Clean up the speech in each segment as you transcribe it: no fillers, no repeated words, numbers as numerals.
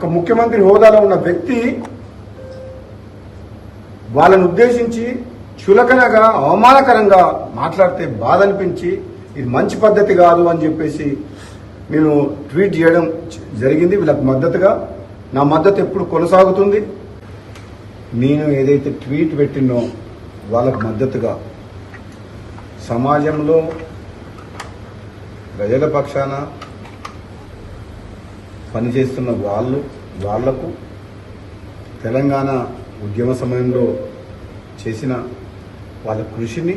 ఒక ముఖ్యమంత్రి హోదాలో ఉన్న వ్యక్తి వాళ్ళని ఉద్దేశించి చులకనగా అవమానకరంగా మాట్లాడితే బాధ అనిపించి ఇది మంచి పద్ధతి కాదు అని చెప్పేసి నేను ట్వీట్ చేయడం జరిగింది. వీళ్ళకి మద్దతుగా నా మద్దతు ఎప్పుడు కొనసాగుతుంది. నేను ఏదైతే ట్వీట్ పెట్టినో వాళ్ళకు మద్దతుగా సమాజంలో ప్రజల పక్షాన పనిచేస్తున్న వాళ్లకు తెలంగాణ ఉద్యమ సమయంలో చేసిన వాళ్ళ కృషిని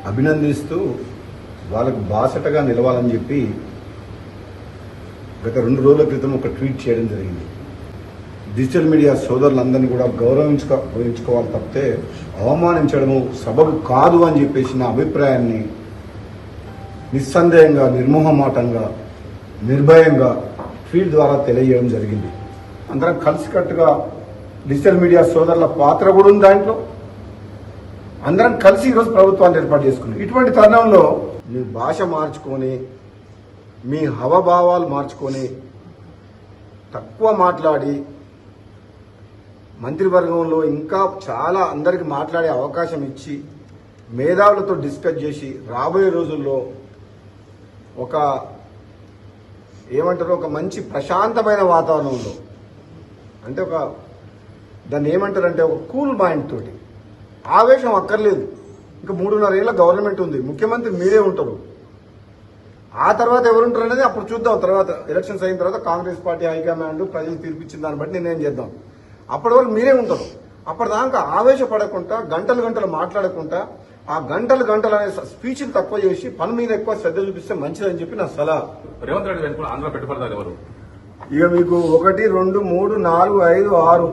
అభినందిస్తూ వాళ్ళకు బాసటగా నిలవాలని చెప్పి గత 2 రోజుల క్రితం ఒక ట్వీట్ చేయడం జరిగింది. డిజిటల్ మీడియా సోదరులందరినీ కూడా గౌరవించుకోవాలి తప్పితే అవమానించడము సబబు కాదు అని చెప్పేసి నా అభిప్రాయాన్ని నిస్సందేహంగా, నిర్మోహమాటంగా, నిర్భయంగా ట్వీట్ ద్వారా తెలియజేయడం జరిగింది. అందరం కలిసికట్టుగా డిజిటల్ మీడియా సోదరుల పాత్ర కూడా ఉంది దాంట్లో. అందరం కలిసి ఈరోజు ప్రభుత్వాన్ని ఏర్పాటు చేసుకున్నాం. ఇటువంటి తరుణంలో మీ భాష మార్చుకొని, మీ హవభావాలు మార్చుకొని, తక్కువ మాట్లాడి మంత్రివర్గంలో ఇంకా చాలా అందరికి మాట్లాడే అవకాశం ఇచ్చి మేధావులతో డిస్కస్ చేసి రాబోయే రోజుల్లో ఒక మంచి ప్రశాంతమైన వాతావరణంలో, అంటే దాన్ని ఏమంటారంటే ఒక కూల్ మైండ్ తోటి, ఆవేశం అక్కర్లేదు. ఇంకా 3.5 ఏళ్ల గవర్నమెంట్ ఉంది, ముఖ్యమంత్రి మీరే ఉంటారు. ఆ తర్వాత ఎవరుంటారు అనేది అప్పుడు చూద్దాం. తర్వాత ఎలక్షన్స్ అయిన తర్వాత కాంగ్రెస్ పార్టీ హైకమాండ్ ప్రజలు తీర్పిచ్చిన దాన్ని బట్టి నిర్ణయం చేద్దాం. అప్పటి వరకు మీరే ఉంటారు. అప్పటిదాకా ఆవేశపడకుండా, గంటలు మాట్లాడకుండా, ఆ గంటలు అనే స్పీచ్లు తక్కువ చేసి పని మీద ఎక్కువ శ్రద్ధ చూపిస్తే మంచిదని చెప్పి నా సలహా. రేవంత్ రెడ్డి వెనుక ఆంధ్ర పెట్టుబడిదారు ఎవరు? ఇక మీకు 1, 2, 3, 4, 5, 6,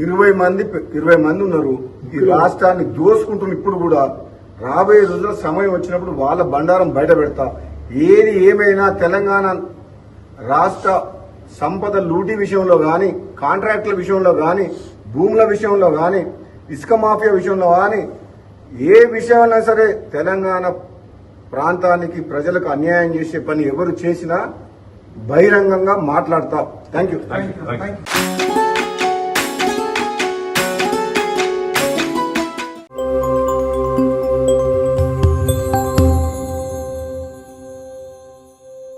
20 మంది ఉన్నారు. ఈ రాష్ట్రాన్ని దోసుకుంటున్న ఇప్పుడు కూడా రాబోయే రోజుల్లో సమయం వచ్చినప్పుడు వాళ్ళ బండారం బయట పెడతా. ఏది ఏమైనా తెలంగాణ రాష్ట్ర సంపద లూటీ విషయంలో కానీ, కాంట్రాక్టుల విషయంలో కానీ, భూముల విషయంలో కానీ, ఇసుక మాఫియా విషయంలో కానీ, ఏ విషయంలో సరే తెలంగాణ ప్రాంతానికి ప్రజలకు అన్యాయం చేసే పని ఎవరు చేసినా బహిరంగంగా మాట్లాడతాం. Thank you.